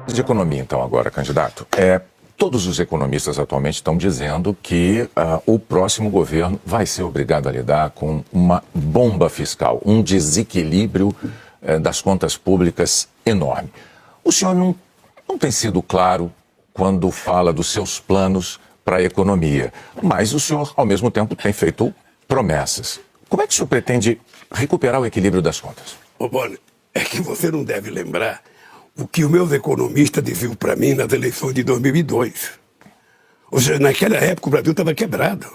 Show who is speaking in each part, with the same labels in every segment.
Speaker 1: De economia, então, agora, candidato. Todos os economistas atualmente estão dizendo que o próximo governo vai ser obrigado a lidar com uma bomba fiscal, um desequilíbrio das contas públicas enorme. O senhor não tem sido claro quando fala dos seus planos para a economia, mas o senhor, ao mesmo tempo, tem feito promessas. Como é que o senhor pretende recuperar o equilíbrio das contas?
Speaker 2: Ô, Boni, é que você não deve lembrar o que os meus economistas diziam para mim nas eleições de 2002. Ou seja, naquela época o Brasil estava quebrado.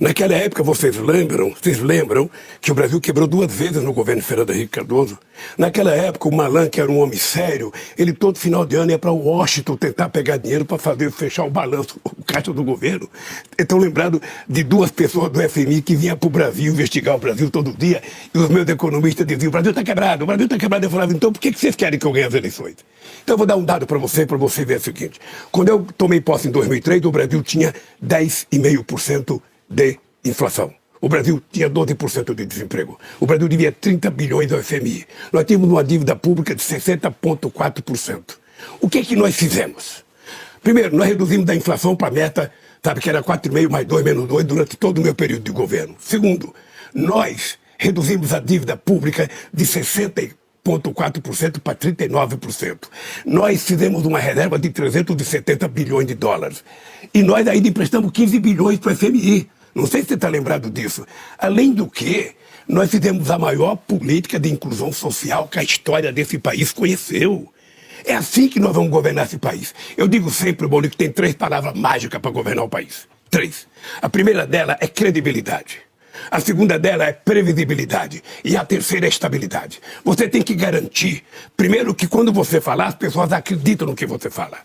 Speaker 2: Naquela época, vocês lembram que o Brasil quebrou 2 vezes no governo Fernando Henrique Cardoso? Naquela época, o Malan, que era um homem sério, ele todo final de ano ia para Washington tentar pegar dinheiro para fechar o balanço, o caixa do governo. Então, lembrado de 2 pessoas do FMI que vinham para o Brasil investigar o Brasil todo dia, e os meus economistas diziam: o Brasil está quebrado, o Brasil está quebrado. Eu falava: então por que vocês querem que eu ganhe as eleições? Então, eu vou dar um dado para você ver o seguinte. Quando eu tomei posse em 2003, o Brasil tinha 10,5% de inflação. O Brasil tinha 12% de desemprego. O Brasil devia 30 bilhões ao FMI. Nós tínhamos uma dívida pública de 60,4%. O que nós fizemos? Primeiro, nós reduzimos da inflação para a meta, sabe, que era 4,5 mais 2 menos 2 durante todo o meu período de governo. Segundo, nós reduzimos a dívida pública de 60,4% para 39%. Nós fizemos uma reserva de 370 bilhões de dólares. E nós ainda emprestamos 15 bilhões para o FMI. Não sei se você está lembrado disso. Além do que, nós fizemos a maior política de inclusão social que a história desse país conheceu. É assim que nós vamos governar esse país. Eu digo sempre, Boni, que tem 3 palavras mágicas para governar o país. 3. A primeira dela é credibilidade. A segunda dela é previsibilidade. E a terceira é estabilidade. Você tem que garantir, primeiro, que quando você falar, as pessoas acreditam no que você fala.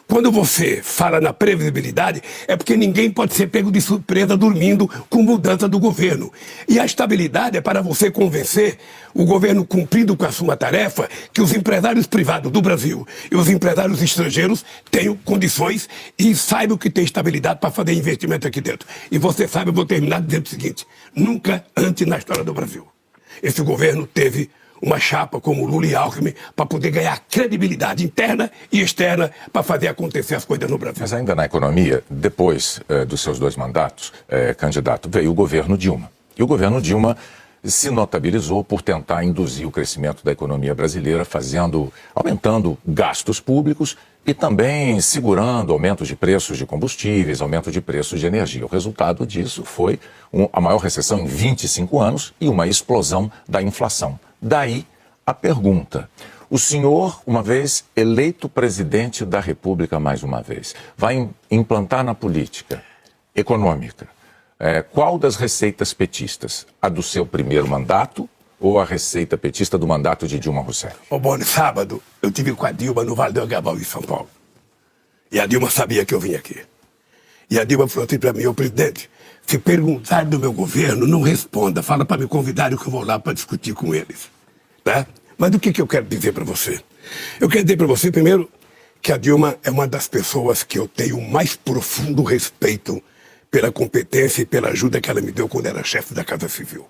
Speaker 2: Quando você fala na previsibilidade, é porque ninguém pode ser pego de surpresa dormindo com mudança do governo. E a estabilidade é para você convencer o governo, cumprindo com a sua tarefa, que os empresários privados do Brasil e os empresários estrangeiros tenham condições e saibam que tem estabilidade para fazer investimento aqui dentro. E você sabe, eu vou terminar dizendo o seguinte: nunca antes na história do Brasil esse governo teve uma chapa como Lula e Alckmin para poder ganhar credibilidade interna e externa para fazer acontecer as coisas no Brasil.
Speaker 1: Mas ainda na economia, depois dos seus 2 mandatos, candidato, veio o governo Dilma. E o governo Dilma se notabilizou por tentar induzir o crescimento da economia brasileira, aumentando gastos públicos e também segurando aumentos de preços de combustíveis, aumento de preços de energia. O resultado disso foi a maior recessão em 25 anos e uma explosão da inflação. Daí a pergunta: o senhor, uma vez eleito presidente da República mais uma vez, vai implantar na política econômica qual das receitas petistas? A do seu primeiro mandato ou a receita petista do mandato de Dilma Rousseff?
Speaker 2: Ô, Boni, sábado eu tive com a Dilma no Vale do Agabaú, em São Paulo. E a Dilma sabia que eu vinha aqui. E a Dilma falou assim para mim: ô presidente, se perguntar do meu governo, não responda. Fala para me convidarem que eu vou lá para discutir com eles. Tá? Mas o que eu quero dizer para você? Eu quero dizer para você, primeiro, que a Dilma é uma das pessoas que eu tenho o mais profundo respeito pela competência e pela ajuda que ela me deu quando era chefe da Casa Civil.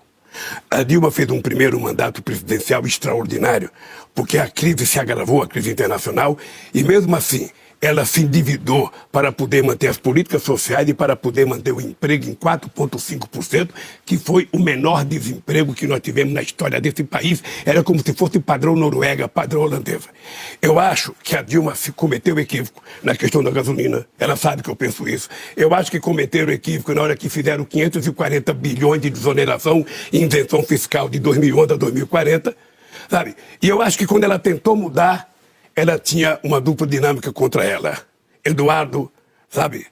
Speaker 2: A Dilma fez um primeiro mandato presidencial extraordinário, porque a crise se agravou, a crise internacional, e mesmo assim ela se endividou para poder manter as políticas sociais e para poder manter o emprego em 4,5%, que foi o menor desemprego que nós tivemos na história desse país. Era como se fosse padrão Noruega, padrão holandesa. Eu acho que a Dilma se cometeu equívoco na questão da gasolina. Ela sabe que eu penso isso. Eu acho que cometeram equívoco na hora que fizeram 540 bilhões de desoneração e isenção fiscal de 2011 a 2040, sabe? E eu acho que quando ela tentou mudar, ela tinha uma dupla dinâmica contra ela. Eduardo, sabe,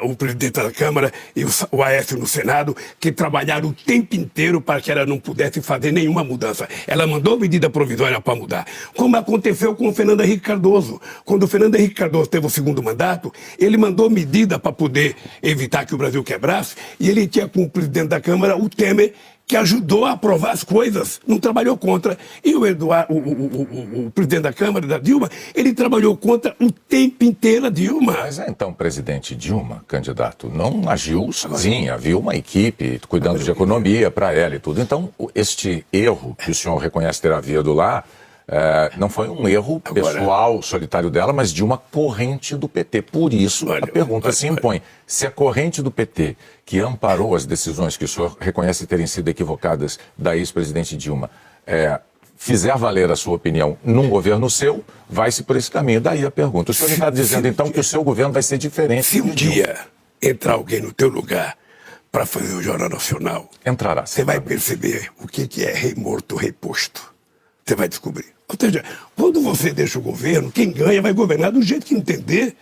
Speaker 2: o presidente da Câmara e o Aécio no Senado, que trabalharam o tempo inteiro para que ela não pudesse fazer nenhuma mudança. Ela mandou medida provisória para mudar. Como aconteceu com o Fernando Henrique Cardoso. Quando o Fernando Henrique Cardoso teve o segundo mandato, ele mandou medida para poder evitar que o Brasil quebrasse, e ele tinha como presidente da Câmara o Temer, que ajudou a aprovar as coisas, não trabalhou contra. E o Eduardo, o presidente da Câmara, da Dilma, ele trabalhou contra o tempo inteiro a Dilma.
Speaker 1: Mas então o presidente Dilma, candidato, não agiu sozinha, havia uma equipe cuidando de economia para ela e tudo. Então, este erro que o senhor reconhece ter havido lá, não foi um erro pessoal, solitário dela, mas de uma corrente do PT. Por isso, a pergunta se impõe. Se a corrente do PT, que amparou as decisões que o senhor reconhece terem sido equivocadas da ex-presidente Dilma, fizer valer a sua opinião num governo seu, vai-se por esse caminho. Daí a pergunta. O senhor está dizendo, então, que o seu governo vai ser diferente?
Speaker 2: Se um dia entrar alguém no teu lugar para fazer o Jornal Nacional,
Speaker 1: entrará.
Speaker 2: Você vai perceber o que é rei morto, rei posto. Você vai descobrir. Ou seja, quando você deixa o governo, quem ganha vai governar do jeito que entender.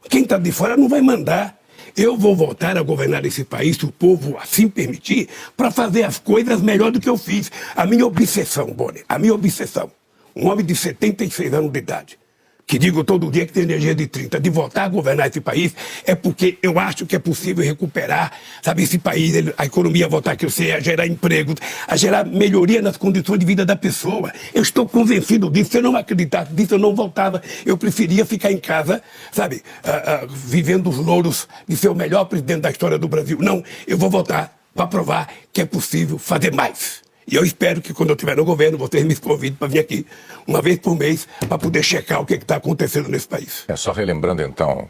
Speaker 2: Quem está de fora não vai mandar. Eu vou voltar a governar esse país, se o povo assim permitir, para fazer as coisas melhor do que eu fiz. A minha obsessão, Boni, a minha obsessão, um homem de 76 anos de idade, que digo todo dia que tem energia de 30, de voltar a governar esse país, é porque eu acho que é possível recuperar, sabe, esse país, a economia voltar a crescer, a gerar empregos, a gerar melhoria nas condições de vida da pessoa. Eu estou convencido disso. Se eu não acreditasse disso, eu não voltava. Eu preferia ficar em casa, sabe, vivendo os louros de ser o melhor presidente da história do Brasil. Não, eu vou voltar para provar que é possível fazer mais. E eu espero que quando eu estiver no governo, vocês me convidem para vir aqui uma vez por mês para poder checar o que está acontecendo nesse país.
Speaker 1: Só relembrando então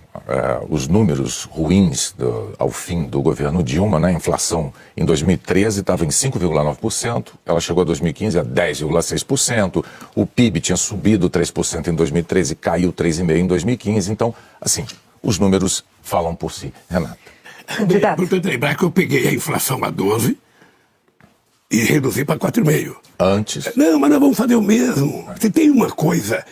Speaker 1: os números ruins ao fim do governo Dilma, né? A inflação em 2013 estava em 5,9%, ela chegou a 2015 a 10,6%, o PIB tinha subido 3% em 2013, caiu 3,5% em 2015, então, assim, os números falam por si. Renata.
Speaker 2: É importante lembrar que eu peguei a inflação a 12%, e reduzir para 4,5%.
Speaker 1: Antes?
Speaker 2: Não, mas nós vamos fazer o mesmo. Se tem uma coisa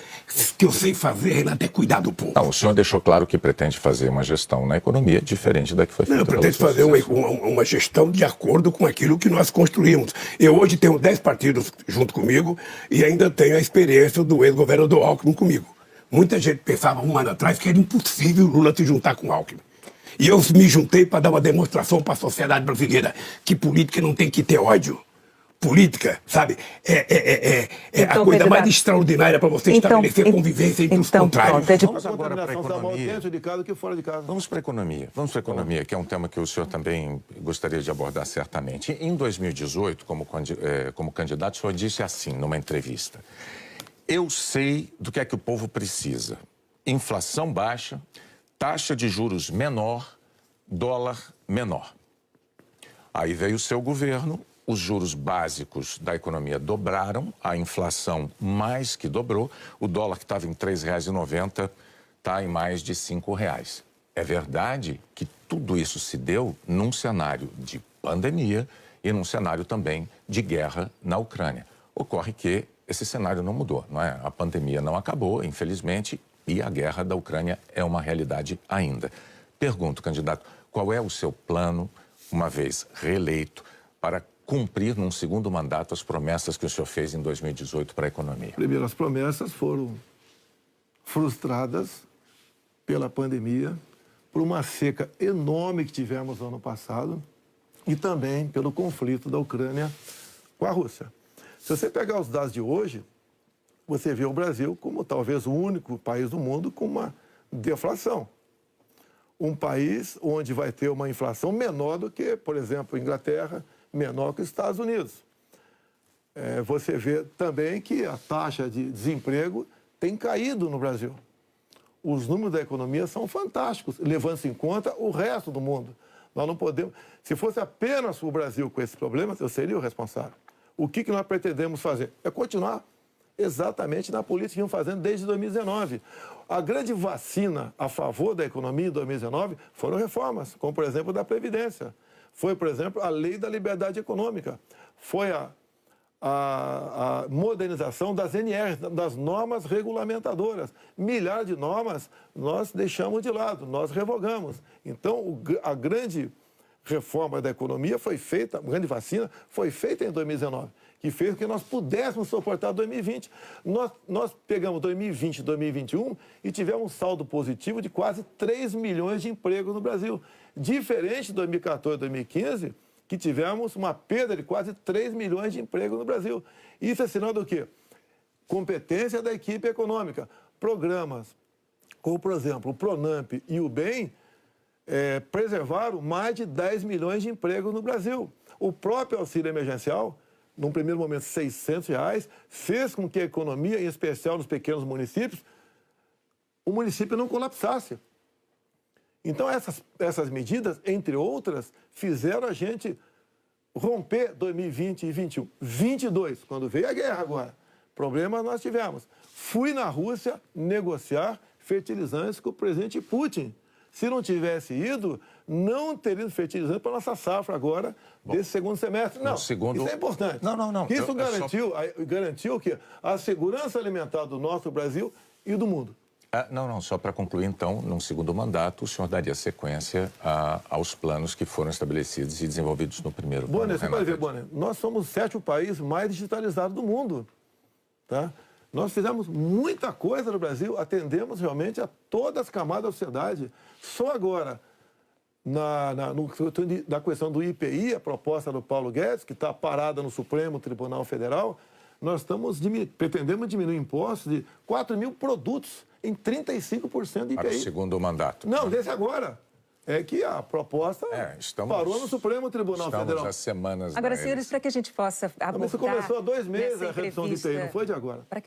Speaker 2: que eu sei fazer, Renato, é cuidar do povo.
Speaker 1: Não, o senhor deixou claro que pretende fazer uma gestão na economia diferente da que foi feita.
Speaker 2: Não, eu pretendo fazer uma gestão de acordo com aquilo que nós construímos. Eu hoje tenho 10 partidos junto comigo e ainda tenho a experiência do ex-governador Alckmin comigo. Muita gente pensava um ano atrás que era impossível o Lula se juntar com o Alckmin. E eu me juntei para dar uma demonstração para a sociedade brasileira que política não tem que ter ódio. Política, sabe, então, a coisa mais extraordinária para você estabelecer convivência entre os contrários.
Speaker 1: Vamos agora para a economia.
Speaker 3: Dentro de casa do que fora de casa.
Speaker 1: Vamos para a economia. Vamos para a economia, que é um tema que o senhor também gostaria de abordar certamente. Em 2018, como candidato, o senhor disse assim, numa entrevista: eu sei do que é que o povo precisa. Inflação baixa, taxa de juros menor, dólar menor. Aí veio o seu governo, os juros básicos da economia dobraram, a inflação mais que dobrou, o dólar que estava em R$ 3,90 está em mais de R$ 5,00. É verdade que tudo isso se deu num cenário de pandemia e num cenário também de guerra na Ucrânia. Ocorre que esse cenário não mudou, não é? A pandemia não acabou, infelizmente, e a guerra da Ucrânia é uma realidade ainda. Pergunto, candidato, qual é o seu plano, uma vez reeleito, para cumprir num segundo mandato as promessas que o senhor fez em 2018 para a economia?
Speaker 3: Primeiro, as promessas foram frustradas pela pandemia, por uma seca enorme que tivemos no ano passado e também pelo conflito da Ucrânia com a Rússia. Se você pegar os dados de hoje, você vê o Brasil como talvez o único país do mundo com uma deflação. Um país onde vai ter uma inflação menor do que, por exemplo, a Inglaterra, menor que os Estados Unidos. Você vê também que a taxa de desemprego tem caído no Brasil. Os números da economia são fantásticos, levando-se em conta o resto do mundo. Nós não podemos... Se fosse apenas o Brasil com esses problemas, eu seria o responsável. O que nós pretendemos fazer? É continuar exatamente na política que vamos fazendo desde 2019. A grande vacina a favor da economia em 2019 foram reformas, como, por exemplo, da Previdência. Foi, por exemplo, a Lei da Liberdade Econômica. Foi a modernização das NRs, das normas regulamentadoras. Milhares de normas nós deixamos de lado, nós revogamos. Então, a grande reforma da economia foi feita, a grande vacina foi feita em 2019, que fez com que nós pudéssemos suportar 2020. Nós pegamos 2020 e 2021 e tivemos um saldo positivo de quase 3 milhões de empregos no Brasil. Diferente de 2014 e 2015, que tivemos uma perda de quase 3 milhões de empregos no Brasil. Isso é sinal do quê? Competência da equipe econômica. Programas como, por exemplo, o Pronamp e o BEM preservaram mais de 10 milhões de empregos no Brasil. O próprio auxílio emergencial, num primeiro momento R$ 600, fez com que a economia, em especial nos pequenos municípios, o município não colapsasse. Então, essas medidas, entre outras, fizeram a gente romper 2020 e 2021. 22, quando veio a guerra agora, problemas nós tivemos. Fui na Rússia negociar fertilizantes com o presidente Putin. Se não tivesse ido, não teria fertilizante para a nossa safra agora, desse segundo semestre. Não, isso é importante.
Speaker 1: Não.
Speaker 3: Isso garantiu o quê? A segurança alimentar do nosso Brasil e do mundo.
Speaker 1: Só para concluir, então, num segundo mandato, o senhor daria sequência aos planos que foram estabelecidos e desenvolvidos no primeiro plano.
Speaker 3: Bonner, você pode ver, Bonner, nós somos o 7º país mais digitalizado do mundo. Tá? Nós fizemos muita coisa no Brasil, atendemos realmente a todas as camadas da sociedade. Só agora, na questão do IPI, a proposta do Paulo Guedes, que está parada no Supremo Tribunal Federal, nós pretendemos diminuir impostos de 4 mil produtos em 35% de IPI.
Speaker 1: Para o segundo mandato.
Speaker 3: Não, desse agora. É que a proposta parou no Supremo Tribunal Federal.
Speaker 1: Estamos há semanas.
Speaker 4: Agora, senhores, para que a gente possa abordar...
Speaker 3: Mas isso começou há 2 meses a redução de IPI, não foi de agora.